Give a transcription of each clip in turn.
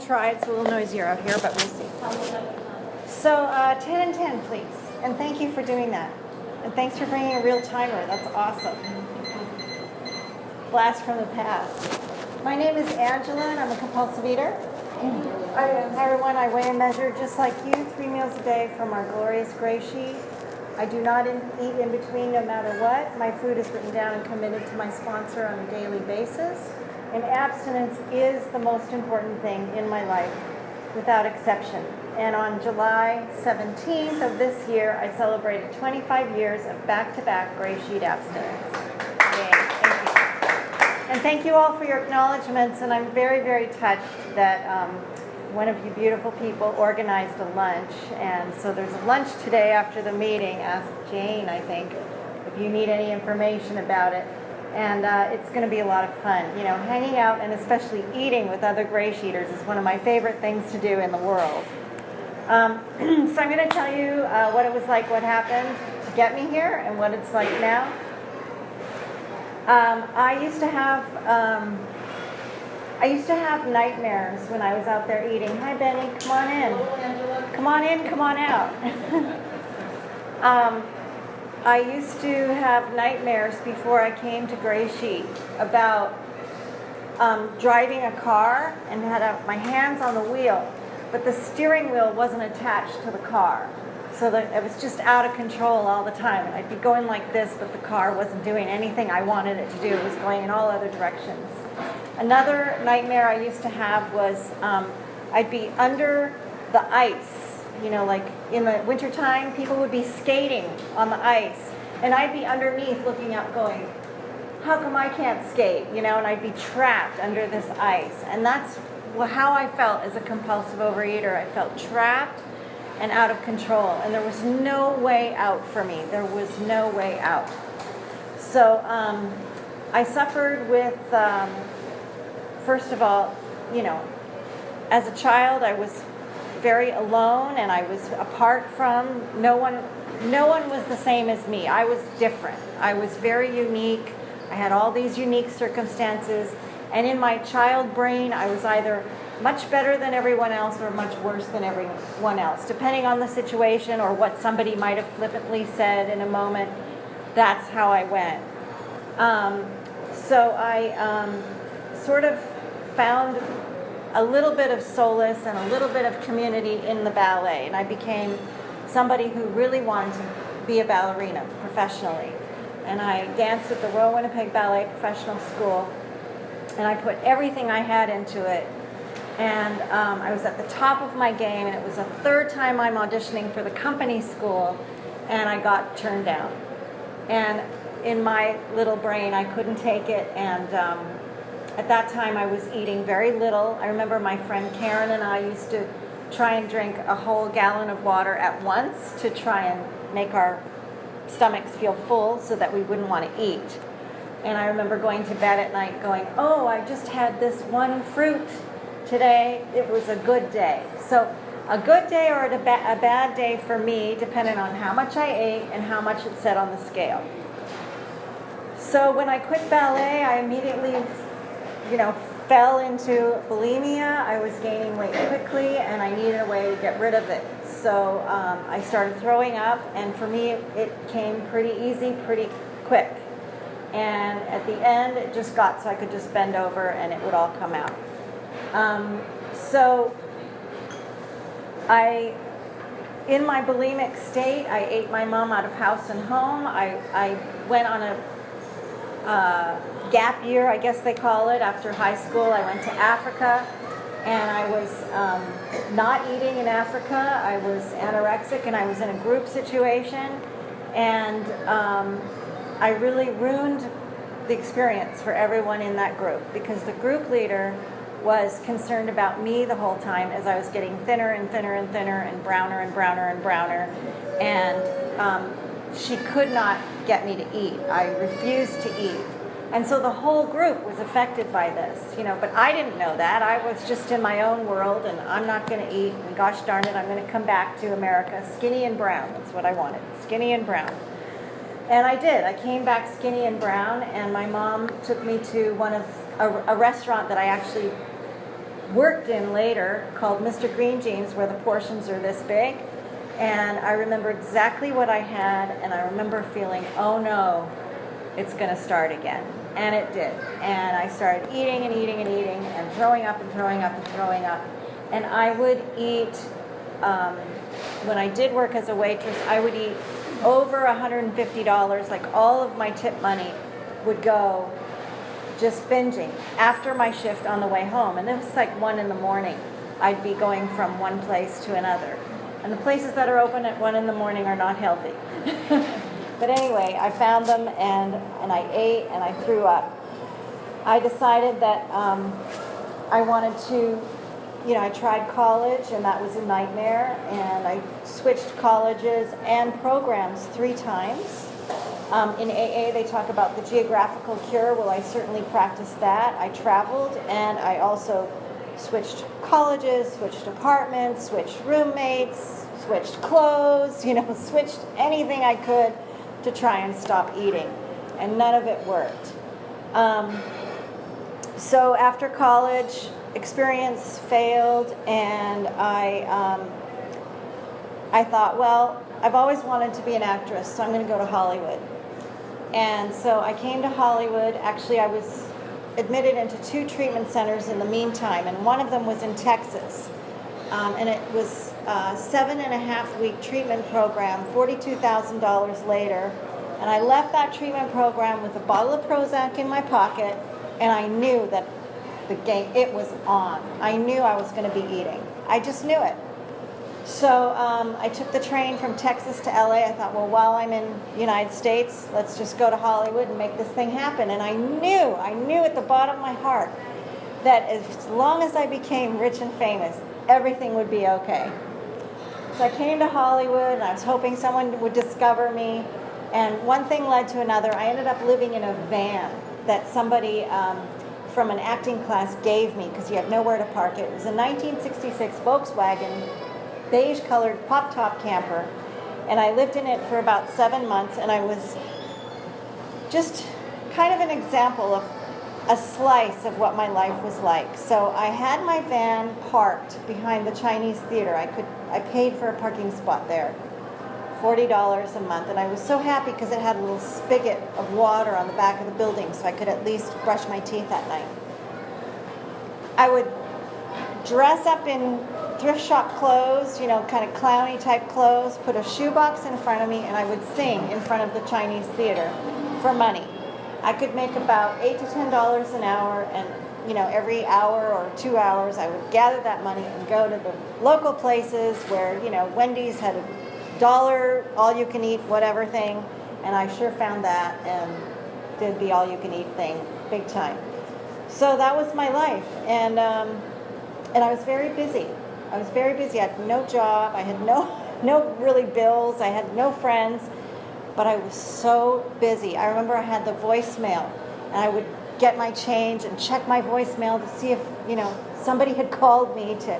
try. It's a little noisier out here, but we'll see. So 10 and 10, please. And thank you for doing that. And thanks for bringing a real timer. That's awesome. Blast from the past. My name is Angela, and I'm a compulsive eater. Hi, everyone. I weigh and measure just like you, 3 meals a day from our glorious gray sheet. I do not eat in between no matter what. My food is written down and committed to my sponsor on a daily basis. And abstinence is the most important thing in my life, without exception. And on July 17th of this year, I celebrated 25 years of back-to-back gray sheet abstinence. Yay. Thank you. And thank you all for your acknowledgments. And I'm very, very touched that one of you beautiful people organized a lunch. And so there's a lunch today after the meeting. Ask Jane, I think, if you need any information about it. And it's going to be a lot of fun. You know, hanging out and especially eating with other gray sheeters is one of my favorite things to do in the world. So I'm going to tell you what it was like, what happened to get me here, and what it's like now. I used to have nightmares when I was out there eating. Hi, Benny. Come on in. Hello, Angela. Come on in. Come on out. I used to have nightmares before I came to Gray Sheet about driving a car and had my hands on the wheel, but the steering wheel wasn't attached to the car. So that it was just out of control all the time. I'd be going like this, but the car wasn't doing anything I wanted it to do. It was going in all other directions. Another nightmare I used to have was I'd be under the ice. You know, like in the wintertime, people would be skating on the ice. And I'd be underneath looking up going, how come I can't skate? You know, and I'd be trapped under this ice. And that's how I felt as a compulsive overeater. I felt trapped and out of control. And there was no way out for me. There was no way out. So I suffered with, first of all, you know, as a child, I was very alone, and I was apart from no one was the same as me. I was different. I was very unique. I had all these unique circumstances, and in my child brain I was either much better than everyone else or much worse than everyone else, depending on the situation or what somebody might have flippantly said in a moment. That's how I went. So I sort of found a little bit of solace and a little bit of community in the ballet. And I became somebody who really wanted to be a ballerina professionally. And I danced at the Royal Winnipeg Ballet Professional School. And I put everything I had into it. And I was at the top of my game. And it was the third time I'm auditioning for the company school. And I got turned down. And in my little brain, I couldn't take it. And at that time, I was eating very little. I remember my friend Karen and I used to try and drink a whole gallon of water at once to try and make our stomachs feel full so that we wouldn't want to eat. And I remember going to bed at night going, oh, I just had this one fruit today. It was a good day. So a good day or a bad day for me depended on how much I ate and how much it said on the scale. So when I quit ballet, I immediately fell into bulimia. I was gaining weight quickly, and I needed a way to get rid of it. So I started throwing up, and for me, it came pretty easy, pretty quick. And at the end, it just got so I could just bend over, and it would all come out. So in my bulimic state, I ate my mom out of house and home. I went on a gap year, I guess they call it. After high school, I went to Africa, and I was not eating in Africa. I was anorexic, and I was in a group situation, and I really ruined the experience for everyone in that group, because the group leader was concerned about me the whole time as I was getting thinner and thinner and thinner and browner and browner and browner, and she could not get me to eat. I refused to eat. And so the whole group was affected by this, but I didn't know that. I was just in my own world, and I'm not going to eat, and gosh darn it, I'm going to come back to America skinny and brown. That's what I wanted, skinny and brown. And I did. I came back skinny and brown, and my mom took me to a restaurant that I actually worked in later called Mr. Green Jeans, where the portions are this big. And I remember exactly what I had, and I remember feeling, oh no, it's going to start again. And it did. And I started eating and eating and eating and throwing up and throwing up and throwing up. And I would eat, when I did work as a waitress, I would eat over $150. Like all of my tip money would go just binging after my shift on the way home. And it was like 1 a.m. I'd be going from one place to another. And the places that are open at 1 a.m. are not healthy. But anyway, I found them and I ate and I threw up. I decided that I wanted to, I tried college and that was a nightmare. And I switched colleges and programs 3 times. In AA, they talk about the geographical cure. Well, I certainly practiced that. I traveled and I also switched colleges, switched apartments, switched roommates, switched clothes, switched anything I could to try and stop eating. And none of it worked. So after college, experience failed, and I thought, well, I've always wanted to be an actress, so I'm going to go to Hollywood. And so I came to Hollywood. Actually, I was admitted into 2 treatment centers in the meantime, and one of them was in Texas. And it was a 7.5-week treatment program, $42,000 later. And I left that treatment program with a bottle of Prozac in my pocket, and I knew that it was on. I knew I was going to be eating. I just knew it. So I took the train from Texas to LA. I thought, well, while I'm in the United States, let's just go to Hollywood and make this thing happen. And I knew at the bottom of my heart that as long as I became rich and famous, everything would be okay. So I came to Hollywood, and I was hoping someone would discover me. And one thing led to another. I ended up living in a van that somebody from an acting class gave me because you had nowhere to park it. It was a 1966 Volkswagen, beige-colored pop-top camper, and I lived in it for about 7 months, and I was just kind of an example of a slice of what my life was like. So I had my van parked behind the Chinese theater. I paid for a parking spot there, $40 a month, and I was so happy because it had a little spigot of water on the back of the building so I could at least brush my teeth at night. I would dress up in thrift shop clothes, kind of clowny type clothes, put a shoebox in front of me, and I would sing in front of the Chinese theater for money. I could make about $8 to $10 an hour, and every hour or 2 hours I would gather that money and go to the local places where Wendy's had $1 all you can eat whatever thing, and I sure found that and did the all you can eat thing big time. So that was my life, and I was very busy. I had no job. I had no really bills. I had no friends, but I was so busy. I remember I had the voicemail, and I would get my change and check my voicemail to see if somebody had called me to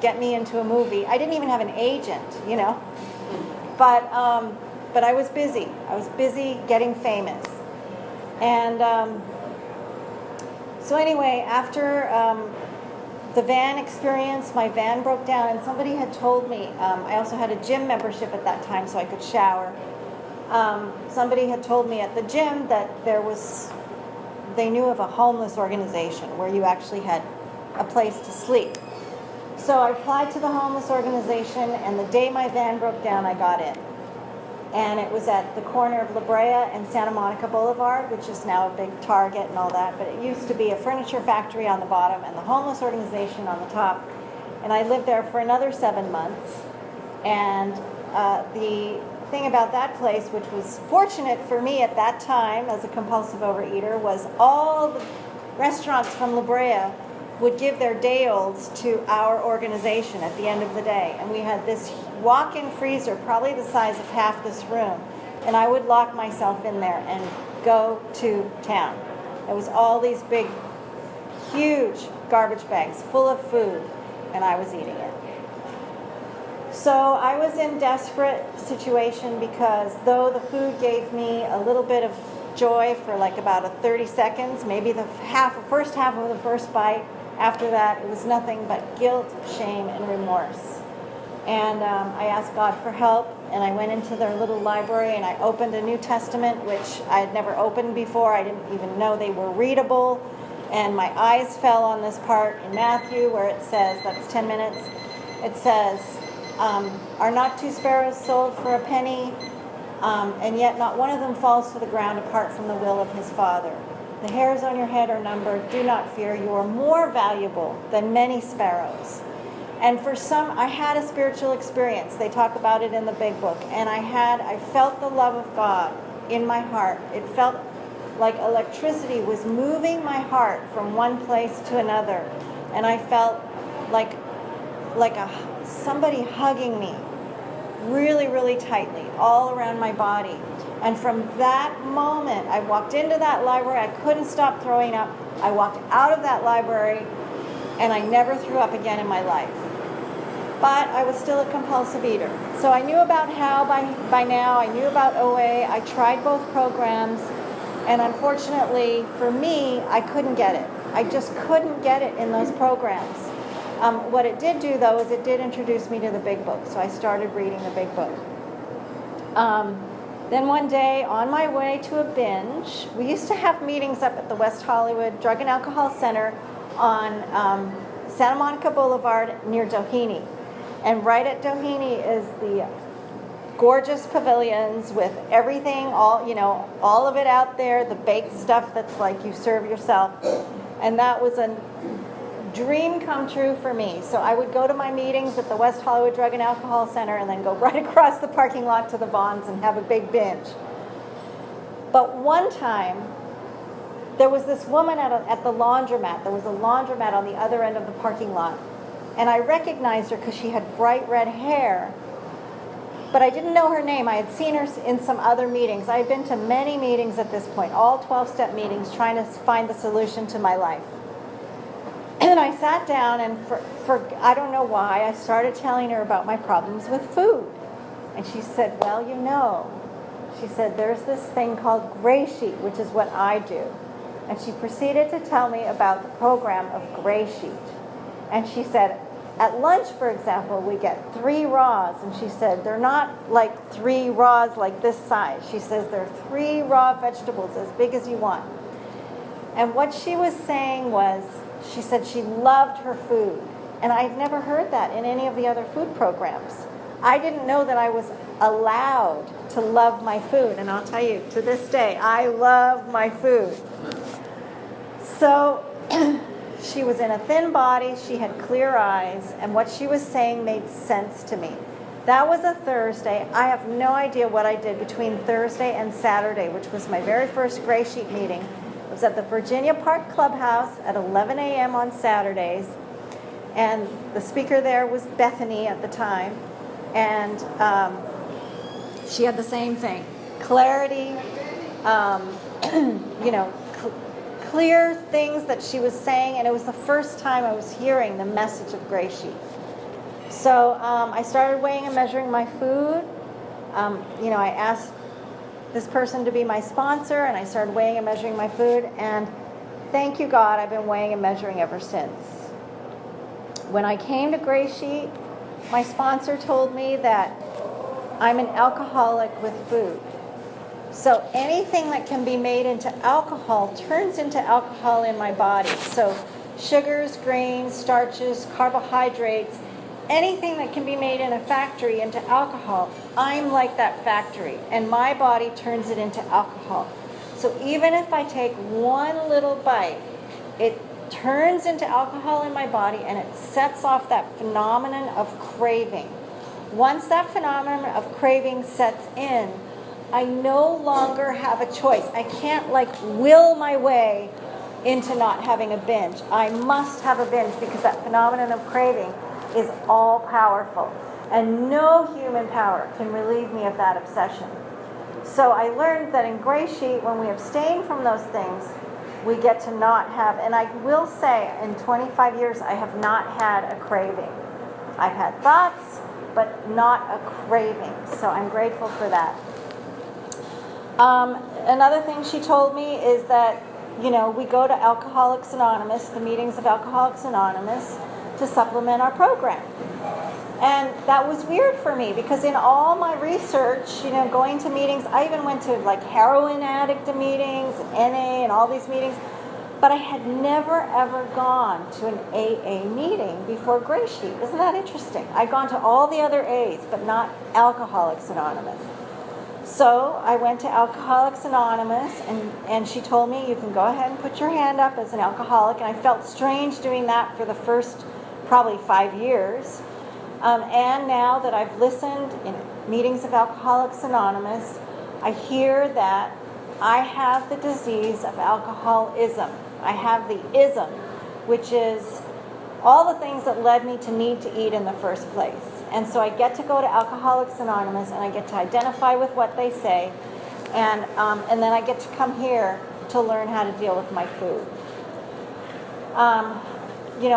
get me into a movie. I didn't even have an agent, but I was busy. I was busy getting famous, and so anyway, after the van experience, my van broke down, and somebody had told me, I also had a gym membership at that time so I could shower. Somebody had told me at the gym that they knew of a homeless organization where you actually had a place to sleep. So I applied to the homeless organization, and the day my van broke down, I got in. And it was at the corner of La Brea and Santa Monica Boulevard, which is now a big Target and all that, but it used to be a furniture factory on the bottom and the homeless organization on the top. And I lived there for another 7 months. And the thing about that place, which was fortunate for me at that time as a compulsive overeater, was all the restaurants from La Brea would give their day-olds to our organization at the end of the day. And we had this walk-in freezer, probably the size of half this room. And I would lock myself in there and go to town. It was all these big, huge garbage bags full of food, and I was eating it. So I was in desperate situation because though the food gave me a little bit of joy for like about 30 seconds, maybe the first half of the first bite, after that, it was nothing but guilt, shame, and remorse. And I asked God for help, and I went into their little library, and I opened a New Testament, which I had never opened before. I didn't even know they were readable. And my eyes fell on this part in Matthew where it says, that's 10 minutes, it says, are not 2 sparrows sold for a penny? And yet not one of them falls to the ground apart from the will of his Father. The hairs on your head are numbered. Do not fear. You are more valuable than many sparrows. And for some, I had a spiritual experience. They talk about it in the big book. And I felt the love of God in my heart. It felt like electricity was moving my heart from one place to another. And I felt like somebody hugging me really, really tightly all around my body. And from that moment, I walked into that library. I couldn't stop throwing up. I walked out of that library, and I never threw up again in my life. But I was still a compulsive eater. So I knew about how by now. I knew about OA. I tried both programs. And unfortunately, for me, I couldn't get it. I just couldn't get it in those programs. What it did do, though, is it did introduce me to the big book. So I started reading the big book. Then one day, on my way to a binge, we used to have meetings up at the West Hollywood Drug and Alcohol Center on Santa Monica Boulevard near Doheny. And right at Doheny is the gorgeous pavilions with everything, all of it out there, the baked stuff that's like you serve yourself. And that was a dream come true for me. So I would go to my meetings at the West Hollywood Drug and Alcohol Center and then go right across the parking lot to the Vons and have a big binge. But one time, there was this woman at the laundromat. There was a laundromat on the other end of the parking lot. And I recognized her because she had bright red hair. But I didn't know her name. I had seen her in some other meetings. I had been to many meetings at this point, all 12-step meetings, trying to find the solution to my life. And I sat down, and for I don't know why, I started telling her about my problems with food. And she said, well, she said, there's this thing called Gray Sheet, which is what I do. And she proceeded to tell me about the program of Gray Sheet. And she said, at lunch, for example, we get 3 raws. And she said, they're not like 3 raws like this size. She says, they're 3 raw vegetables as big as you want. And what she was saying was, she said she loved her food. And I've never heard that in any of the other food programs. I didn't know that I was allowed to love my food. And I'll tell you, to this day, I love my food. So she was in a thin body, she had clear eyes, and what she was saying made sense to me. That was a Thursday. I have no idea what I did between Thursday and Saturday, which was my very first Gray Sheet meeting. It was at the Virginia Park Clubhouse at 11 a.m. on Saturdays. And the speaker there was Bethany at the time. And she had the same thing. Clarity, clear things that she was saying, and it was the first time I was hearing the message of Gray Sheet. So I started weighing and measuring my food. I asked this person to be my sponsor, and I started weighing and measuring my food, and thank you, God, I've been weighing and measuring ever since. When I came to Gray Sheet, my sponsor told me that I'm an alcoholic with food. So anything that can be made into alcohol turns into alcohol in my body. So sugars, grains, starches, carbohydrates, anything that can be made in a factory into alcohol, I'm like that factory, and my body turns it into alcohol. So even if I take one little bite, it turns into alcohol in my body, and it sets off that phenomenon of craving. Once that phenomenon of craving sets in, I no longer have a choice. I can't will my way into not having a binge. I must have a binge because that phenomenon of craving is all powerful. And no human power can relieve me of that obsession. So I learned that in Gray Sheet, when we abstain from those things, we get to not have, and I will say in 25 years, I have not had a craving. I've had thoughts, but not a craving. So I'm grateful for that. Another thing she told me is that we go to Alcoholics Anonymous, the meetings of Alcoholics Anonymous, to supplement our program. And that was weird for me because in all my research, going to meetings, I even went to like heroin addict meetings, NA, and all these meetings, but I had never ever gone to an AA meeting before Gray Sheet. Isn't that interesting? I'd gone to all the other A's, but not Alcoholics Anonymous. So I went to Alcoholics Anonymous, and she told me, you can go ahead and put your hand up as an alcoholic. And I felt strange doing that for the first probably 5 years. And now that I've listened in meetings of Alcoholics Anonymous, I hear that I have the disease of alcoholism. I have the ism, which is all the things that led me to need to eat in the first place. And so I get to go to Alcoholics Anonymous, and I get to identify with what they say, and then I get to come here to learn how to deal with my food.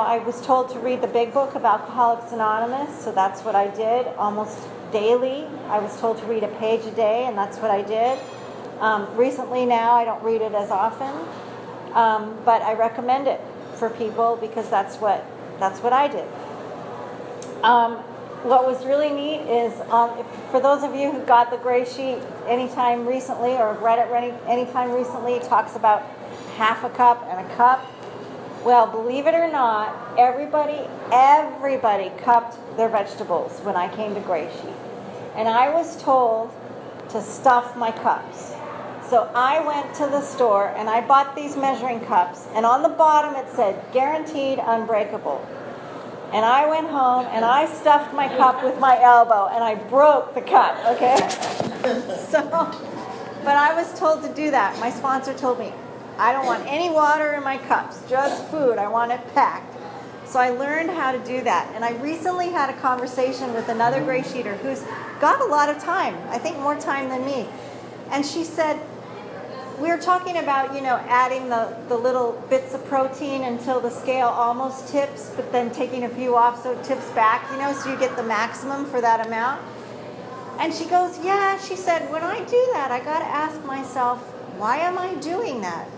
I was told to read the big book of Alcoholics Anonymous, so that's what I did almost daily. I was told to read a page a day, and that's what I did. Recently now, I don't read it as often, but I recommend it for people because that's what I did. What was really neat is, for those of you who got the Gray Sheet anytime recently or have read it anytime recently, it talks about half a cup and a cup. Well, believe it or not, everybody cupped their vegetables when I came to Gray Sheet. And I was told to stuff my cups. So I went to the store and I bought these measuring cups, and on the bottom it said, guaranteed unbreakable. And I went home and I stuffed my cup with my elbow and I broke the cup, okay? But I was told to do that. My sponsor told me, I don't want any water in my cups, just food. I want it packed. So I learned how to do that. And I recently had a conversation with another Gray Sheeter who's got a lot of time, I think more time than me. And she said, we were talking about, adding the little bits of protein until the scale almost tips, but then taking a few off so it tips back, so you get the maximum for that amount. And she goes, yeah, she said, when I do that, I got to ask myself, why am I doing that?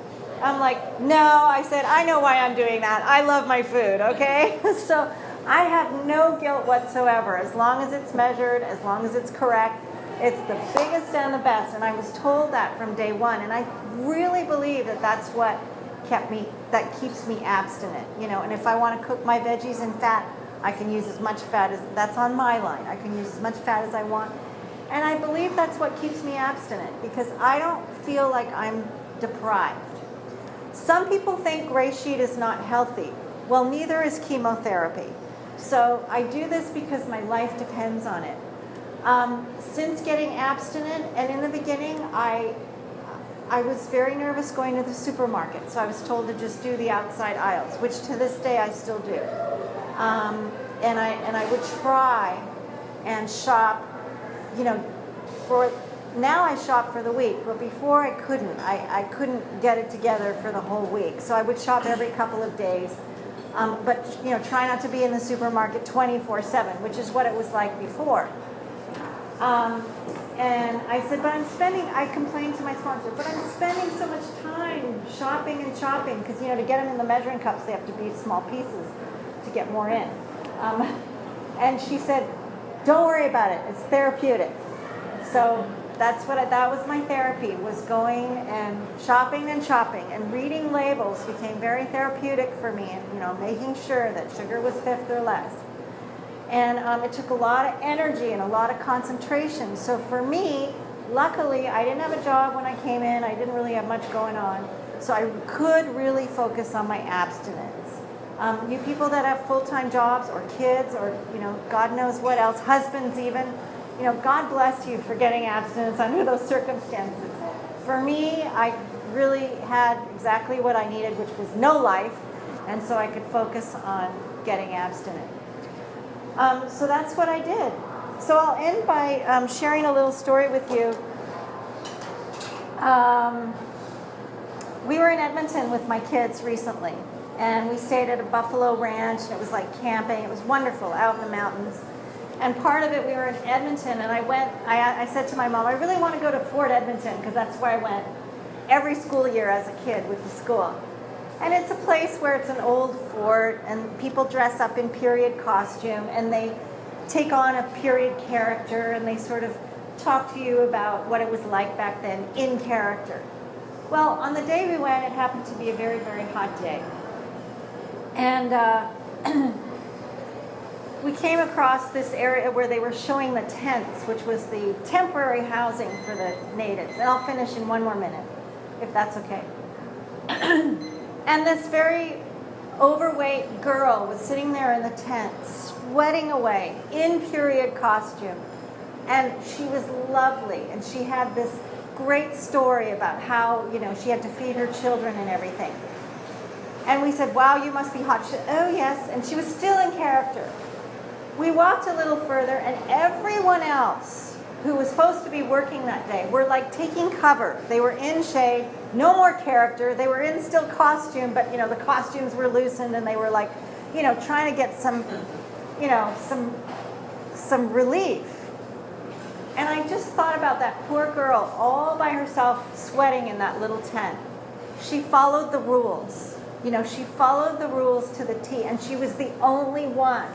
I'm like, no, I said, I know why I'm doing that. I love my food, okay? So I have no guilt whatsoever. As long as it's measured, as long as it's correct, it's the biggest and the best. And I was told that from day one. And I really believe that that's what keeps me abstinent. And if I want to cook my veggies in fat, I can use as much fat that's on my line. I can use as much fat as I want. And I believe that's what keeps me abstinent because I don't feel like I'm deprived. Some people think Gray Sheet is not healthy. Well, neither is chemotherapy. So I do this because my life depends on it. Since getting abstinent, and in the beginning, I was very nervous going to the supermarket. So I was told to just do the outside aisles, which to this day I still do. And I would try and shop, now I shop for the week, but before I couldn't. I couldn't get it together for the whole week. So I would shop every couple of days. But try not to be in the supermarket 24/7, which is what it was like before. And I said, I complained to my sponsor, but I'm spending so much time shopping, because, to get them in the measuring cups, they have to be small pieces to get more in. And she said, don't worry about it. It's therapeutic. So that was my therapy, was going and shopping, and reading labels became very therapeutic for me, and, making sure that sugar was fifth or less. And it took a lot of energy and a lot of concentration. So for me, luckily, I didn't have a job when I came in. I didn't really have much going on. So I could really focus on my abstinence. You people that have full-time jobs or kids or, God knows what else, husbands even, God bless you for getting abstinence under those circumstances. For me, I really had exactly what I needed, which was no life, and so I could focus on getting abstinent. So that's what I did. So I'll end by sharing a little story with you. We were in Edmonton with my kids recently, and we stayed at a buffalo ranch, and it was like camping. It was wonderful out in the mountains. And part of it, we were in Edmonton, and I said to my mom, I really want to go to Fort Edmonton, because that's where I went. every school year as a kid with the school. And it's a place where it's an old fort and people dress up in period costume and they take on a period character and they sort of talk to you about what it was like back then in character. Well, on the day we went, it happened to be a very, very hot day. And we came across this area where they were showing the tents, which was the temporary housing for the natives. And I'll finish in one more minute, if that's okay. And this very overweight girl was sitting there in the tent, sweating away in period costume. And she was lovely. And she had this great story about how, she had to feed her children and everything. And we said, wow, you must be hot. She said, oh, yes. And she was still in character. We walked a little further, and everyone else who was supposed to be working that day were like taking cover. They were in shade, no more character. They were in still costume, but the costumes were loosened, and they were like, trying to get some relief. And I just thought about that poor girl all by herself sweating in that little tent. She followed the rules. She followed the rules to the T, and she was the only one.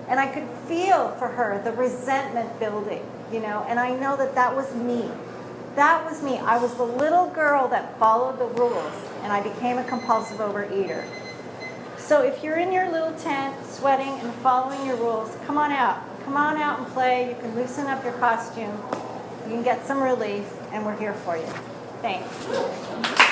And I could feel for her the resentment building, and I know that was me. That was me. I was the little girl that followed the rules, and I became a compulsive overeater. So if you're in your little tent, sweating and following your rules, come on out. Come on out and play. You can loosen up your costume. You can get some relief, and we're here for you. Thanks.